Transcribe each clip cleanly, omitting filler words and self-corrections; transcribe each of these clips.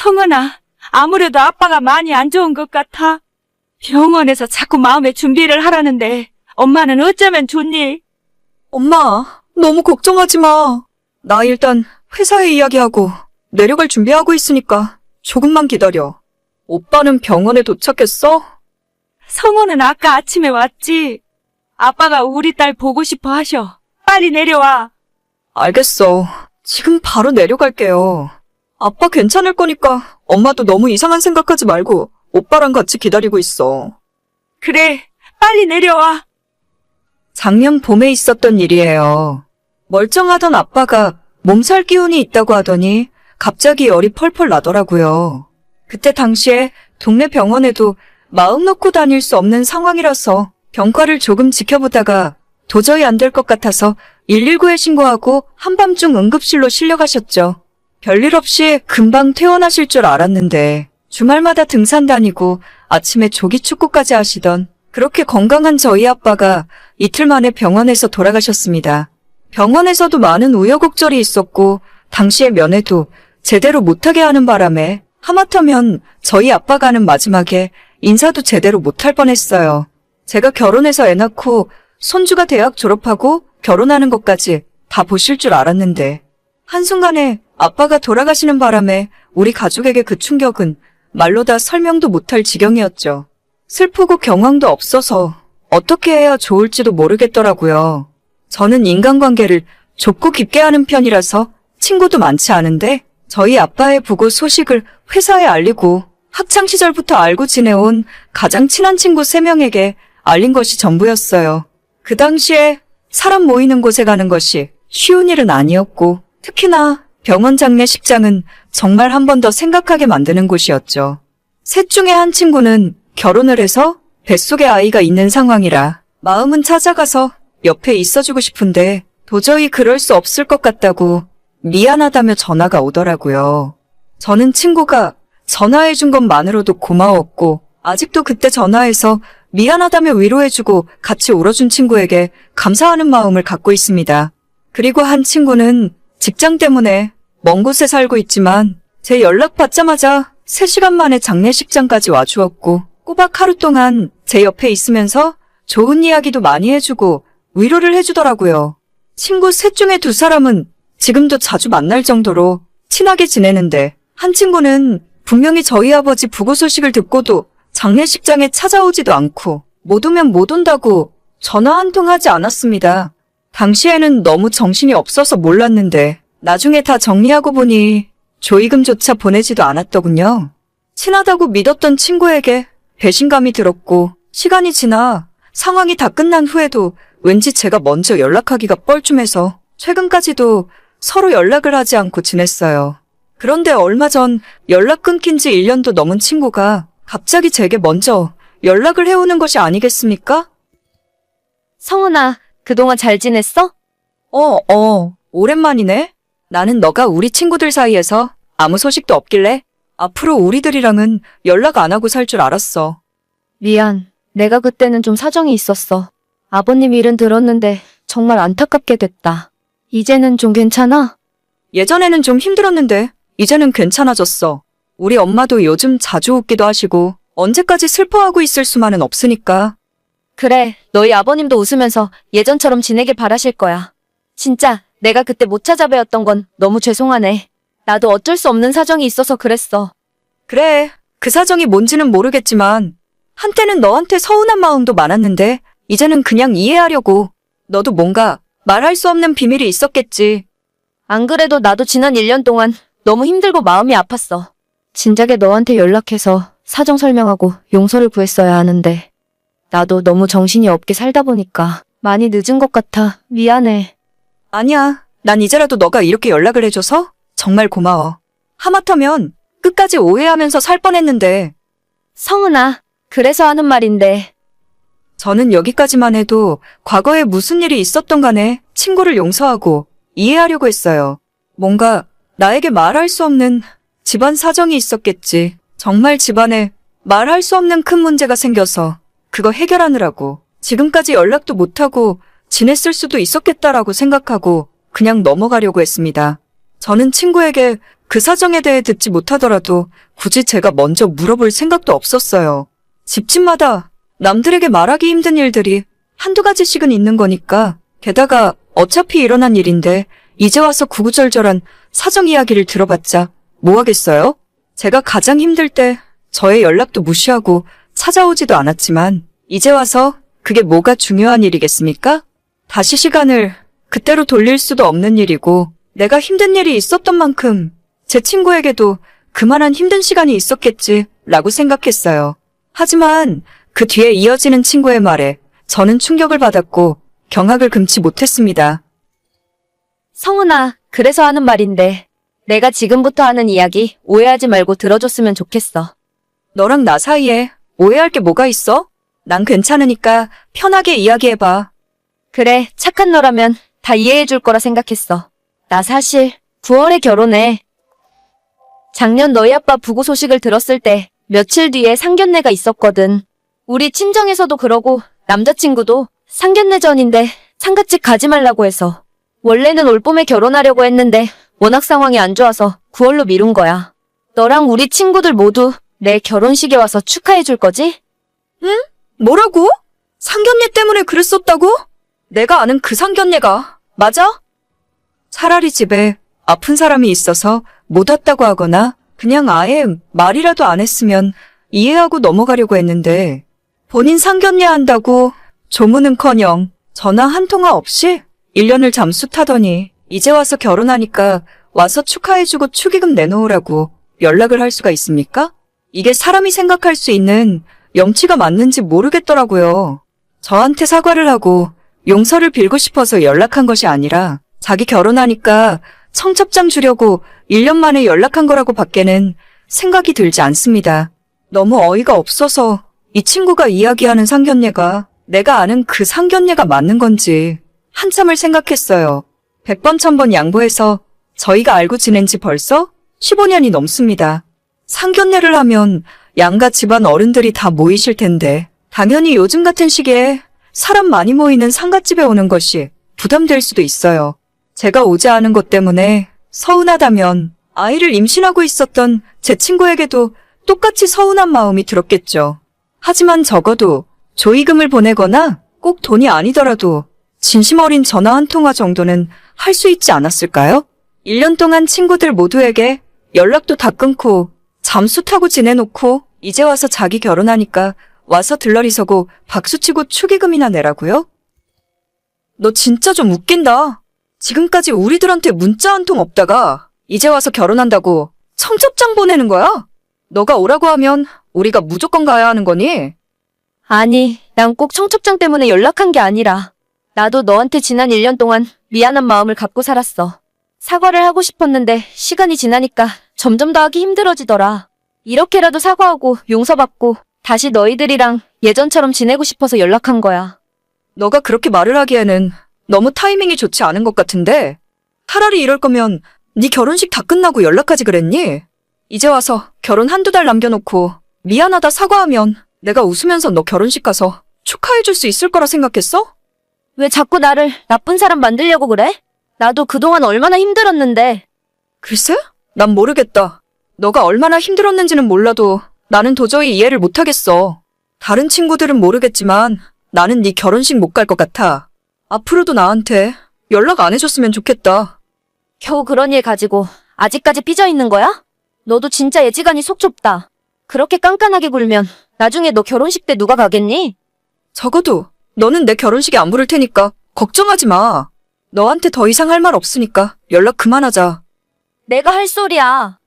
성은아, 아무래도 아빠가 많이 안 좋은 것 같아. 병원에서 자꾸 마음의 준비를 하라는데 엄마는 어쩌면 좋니? 엄마, 너무 걱정하지 마. 나 일단 회사에 이야기하고 내려갈 준비하고 있으니까 조금만 기다려. 오빠는 병원에 도착했어? 성은은 아까 아침에 왔지. 아빠가 우리 딸 보고 싶어 하셔. 빨리 내려와. 알겠어. 지금 바로 내려갈게요. 아빠 괜찮을 거니까 엄마도 너무 이상한 생각하지 말고 오빠랑 같이 기다리고 있어. 그래, 빨리 내려와. 작년 봄에 있었던 일이에요. 멀쩡하던 아빠가 몸살 기운이 있다고 하더니 갑자기 열이 펄펄 나더라고요. 그때 당시에 동네 병원에도 마음 놓고 다닐 수 없는 상황이라서 병과를 조금 지켜보다가 도저히 안 될 것 같아서 119에 신고하고 한밤중 응급실로 실려가셨죠. 별일 없이 금방 퇴원하실 줄 알았는데 주말마다 등산 다니고 아침에 조기 축구까지 하시던 그렇게 건강한 저희 아빠가 이틀 만에 병원에서 돌아가셨습니다. 병원에서도 많은 우여곡절이 있었고 당시에 면회도 제대로 못하게 하는 바람에 하마터면 저희 아빠가는 마지막에 인사도 제대로 못할 뻔했어요. 제가 결혼해서 애 낳고 손주가 대학 졸업하고 결혼하는 것까지 다 보실 줄 알았는데 한순간에 아빠가 돌아가시는 바람에 우리 가족에게 그 충격은 말로 다 설명도 못할 지경이었죠. 슬프고 경황도 없어서 어떻게 해야 좋을지도 모르겠더라고요. 저는 인간관계를 좁고 깊게 하는 편이라서 친구도 많지 않은데 저희 아빠의 부고 소식을 회사에 알리고 학창시절부터 알고 지내온 가장 친한 친구 3명에게 알린 것이 전부였어요. 그 당시에 사람 모이는 곳에 가는 것이 쉬운 일은 아니었고 특히나 병원 장례식장은 정말 한 번 더 생각하게 만드는 곳이었죠. 셋 중에 한 친구는 결혼을 해서 뱃속에 아이가 있는 상황이라 마음은 찾아가서 옆에 있어주고 싶은데 도저히 그럴 수 없을 것 같다고 미안하다며 전화가 오더라고요. 저는 친구가 전화해준 것만으로도 고마웠고 아직도 그때 전화해서 미안하다며 위로해주고 같이 울어준 친구에게 감사하는 마음을 갖고 있습니다. 그리고 한 친구는 직장 때문에 먼 곳에 살고 있지만 제 연락 받자마자 3시간 만에 장례식장까지 와주었고 꼬박 하루 동안 제 옆에 있으면서 좋은 이야기도 많이 해주고 위로를 해주더라고요. 친구 셋 중에 2사람은 지금도 자주 만날 정도로 친하게 지내는데 한 친구는 분명히 저희 아버지 부고 소식을 듣고도 장례식장에 찾아오지도 않고 못 오면 못 온다고 전화 한 통 하지 않았습니다. 당시에는 너무 정신이 없어서 몰랐는데 나중에 다 정리하고 보니 조의금조차 보내지도 않았더군요. 친하다고 믿었던 친구에게 배신감이 들었고 시간이 지나 상황이 다 끝난 후에도 왠지 제가 먼저 연락하기가 뻘쭘해서 최근까지도 서로 연락을 하지 않고 지냈어요. 그런데 얼마 전 연락 끊긴 지 1년도 넘은 친구가 갑자기 제게 먼저 연락을 해오는 것이 아니겠습니까? 성은아, 그동안 잘 지냈어? 오랜만이네. 나는 너가 우리 친구들 사이에서 아무 소식도 없길래 앞으로 우리들이랑은 연락 안 하고 살 줄 알았어. 미안. 내가 그때는 좀 사정이 있었어. 아버님 일은 들었는데 정말 안타깝게 됐다. 이제는 좀 괜찮아? 예전에는 좀 힘들었는데 이제는 괜찮아졌어. 우리 엄마도 요즘 자주 웃기도 하시고 언제까지 슬퍼하고 있을 수만은 없으니까. 그래, 너희 아버님도 웃으면서 예전처럼 지내길 바라실 거야. 진짜 내가 그때 못 찾아뵈었던 건 너무 죄송하네. 나도 어쩔 수 없는 사정이 있어서 그랬어. 그래, 그 사정이 뭔지는 모르겠지만 한때는 너한테 서운한 마음도 많았는데 이제는 그냥 이해하려고. 너도 뭔가 말할 수 없는 비밀이 있었겠지. 안 그래도 나도 지난 1년 동안 너무 힘들고 마음이 아팠어. 진작에 너한테 연락해서 사정 설명하고 용서를 구했어야 하는데 나도 너무 정신이 없게 살다 보니까 많이 늦은 것 같아. 미안해. 아니야, 난 이제라도 너가 이렇게 연락을 해줘서 정말 고마워. 하마터면 끝까지 오해하면서 살 뻔했는데. 성은아, 그래서 하는 말인데. 저는 여기까지만 해도 과거에 무슨 일이 있었던 간에 친구를 용서하고 이해하려고 했어요. 뭔가 나에게 말할 수 없는 집안 사정이 있었겠지. 정말 집안에 말할 수 없는 큰 문제가 생겨서 그거 해결하느라고 지금까지 연락도 못하고 지냈을 수도 있었겠다라고 생각하고 그냥 넘어가려고 했습니다. 저는 친구에게 그 사정에 대해 듣지 못하더라도 굳이 제가 먼저 물어볼 생각도 없었어요. 집집마다 남들에게 말하기 힘든 일들이 한두 가지씩은 있는 거니까, 게다가 어차피 일어난 일인데 이제 와서 구구절절한 사정 이야기를 들어봤자 뭐 하겠어요? 제가 가장 힘들 때 저의 연락도 무시하고 찾아오지도 않았지만 이제 와서 그게 뭐가 중요한 일이겠습니까? 다시 시간을 그때로 돌릴 수도 없는 일이고, 내가 힘든 일이 있었던 만큼 제 친구에게도 그만한 힘든 시간이 있었겠지라고 생각했어요. 하지만 그 뒤에 이어지는 친구의 말에 저는 충격을 받았고 경악을 금치 못했습니다. 성은아, 그래서 하는 말인데 내가 지금부터 하는 이야기 오해하지 말고 들어줬으면 좋겠어. 너랑 나 사이에 오해할 게 뭐가 있어? 난 괜찮으니까 편하게 이야기해봐. 그래, 착한 너라면 다 이해해줄 거라 생각했어. 나 사실 9월에 결혼해. 작년 너희 아빠 부고 소식을 들었을 때 며칠 뒤에 상견례가 있었거든. 우리 친정에서도 그러고 남자친구도 상견례 전인데 상갓집 가지 말라고 해서. 원래는 올 봄에 결혼하려고 했는데 워낙 상황이 안 좋아서 9월로 미룬 거야. 너랑 우리 친구들 모두 내 결혼식에 와서 축하해줄 거지? 뭐라고? 상견례 때문에 그랬었다고? 내가 아는 그 상견례가 맞아? 차라리 집에 아픈 사람이 있어서 못 왔다고 하거나 그냥 아예 말이라도 안 했으면 이해하고 넘어가려고 했는데, 본인 상견례 한다고 조문은커녕 전화 한 통화 없이 1년을 잠수 타더니 이제 와서 결혼하니까 와서 축하해주고 축의금 내놓으라고 연락을 할 수가 있습니까? 이게 사람이 생각할 수 있는 염치가 맞는지 모르겠더라고요. 저한테 사과를 하고 용서를 빌고 싶어서 연락한 것이 아니라 자기 결혼하니까 청첩장 주려고 1년 만에 연락한 거라고 밖에는 생각이 들지 않습니다. 너무 어이가 없어서 이 친구가 이야기하는 상견례가 내가 아는 그 상견례가 맞는 건지 한참을 생각했어요. 100번 1000번 양보해서 저희가 알고 지낸 지 벌써 15년이 넘습니다. 상견례를 하면 양가 집안 어른들이 다 모이실 텐데 당연히 요즘 같은 시기에 사람 많이 모이는 상갓집에 오는 것이 부담될 수도 있어요. 제가 오지 않은 것 때문에 서운하다면 아이를 임신하고 있었던 제 친구에게도 똑같이 서운한 마음이 들었겠죠. 하지만 적어도 조의금을 보내거나 꼭 돈이 아니더라도 진심 어린 전화 한 통화 정도는 할 수 있지 않았을까요? 1년 동안 친구들 모두에게 연락도 다 끊고 잠수 타고 지내놓고 이제 와서 자기 결혼하니까 와서 들러리 서고 박수치고 축의금이나 내라고요? 너 진짜 좀 웃긴다. 지금까지 우리들한테 문자 한 통 없다가 이제 와서 결혼한다고 청첩장 보내는 거야? 너가 오라고 하면 우리가 무조건 가야 하는 거니? 아니, 난 꼭 청첩장 때문에 연락한 게 아니라 나도 너한테 지난 1년 동안 미안한 마음을 갖고 살았어. 사과를 하고 싶었는데 시간이 지나니까 점점 더 하기 힘들어지더라. 이렇게라도 사과하고 용서받고 다시 너희들이랑 예전처럼 지내고 싶어서 연락한 거야. 너가 그렇게 말을 하기에는 너무 타이밍이 좋지 않은 것 같은데, 차라리 이럴 거면 네 결혼식 다 끝나고 연락하지 그랬니? 이제 와서 결혼 한두 달 남겨놓고 미안하다 사과하면 내가 웃으면서 너 결혼식 가서 축하해줄 수 있을 거라 생각했어? 왜 자꾸 나를 나쁜 사람 만들려고 그래? 나도 그동안 얼마나 힘들었는데. 글쎄? 난 모르겠다. 너가 얼마나 힘들었는지는 몰라도 나는 도저히 이해를 못하겠어. 다른 친구들은 모르겠지만 나는 네 결혼식 못 갈 것 같아. 앞으로도 나한테 연락 안 해줬으면 좋겠다. 겨우 그런 일 가지고 아직까지 삐져있는 거야? 너도 진짜 예지간이 속 좁다. 그렇게 깐깐하게 굴면 나중에 너 결혼식 때 누가 가겠니? 적어도 너는 내 결혼식에 안 부를 테니까 걱정하지 마. 너한테 더 이상 할 말 없으니까 연락 그만하자. 내가 할 소리야.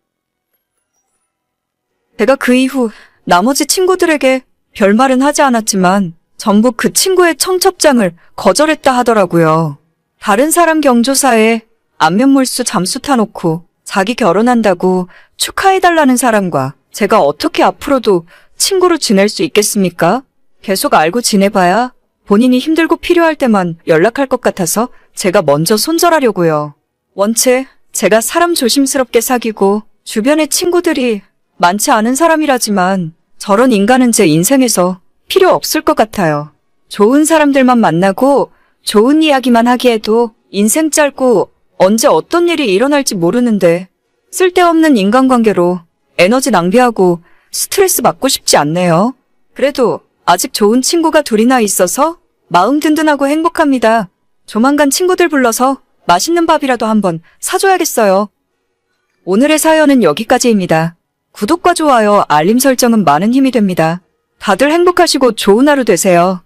제가 그 이후 나머지 친구들에게 별말은 하지 않았지만 전부 그 친구의 청첩장을 거절했다 하더라고요. 다른 사람 경조사에 안면물수 잠수 타놓고 자기 결혼한다고 축하해달라는 사람과 제가 어떻게 앞으로도 친구로 지낼 수 있겠습니까? 계속 알고 지내봐야 본인이 힘들고 필요할 때만 연락할 것 같아서 제가 먼저 손절하려고요. 원체 제가 사람 조심스럽게 사귀고 주변의 친구들이 많지 않은 사람이라지만 저런 인간은 제 인생에서 필요 없을 것 같아요. 좋은 사람들만 만나고 좋은 이야기만 하기에도 인생 짧고 언제 어떤 일이 일어날지 모르는데 쓸데없는 인간관계로 에너지 낭비하고 스트레스 받고 싶지 않네요. 그래도 아직 좋은 친구가 둘이나 있어서 마음 든든하고 행복합니다. 조만간 친구들 불러서 맛있는 밥이라도 한번 사줘야겠어요. 오늘의 사연은 여기까지입니다. 구독과 좋아요, 알림 설정은 많은 힘이 됩니다. 다들 행복하시고 좋은 하루 되세요.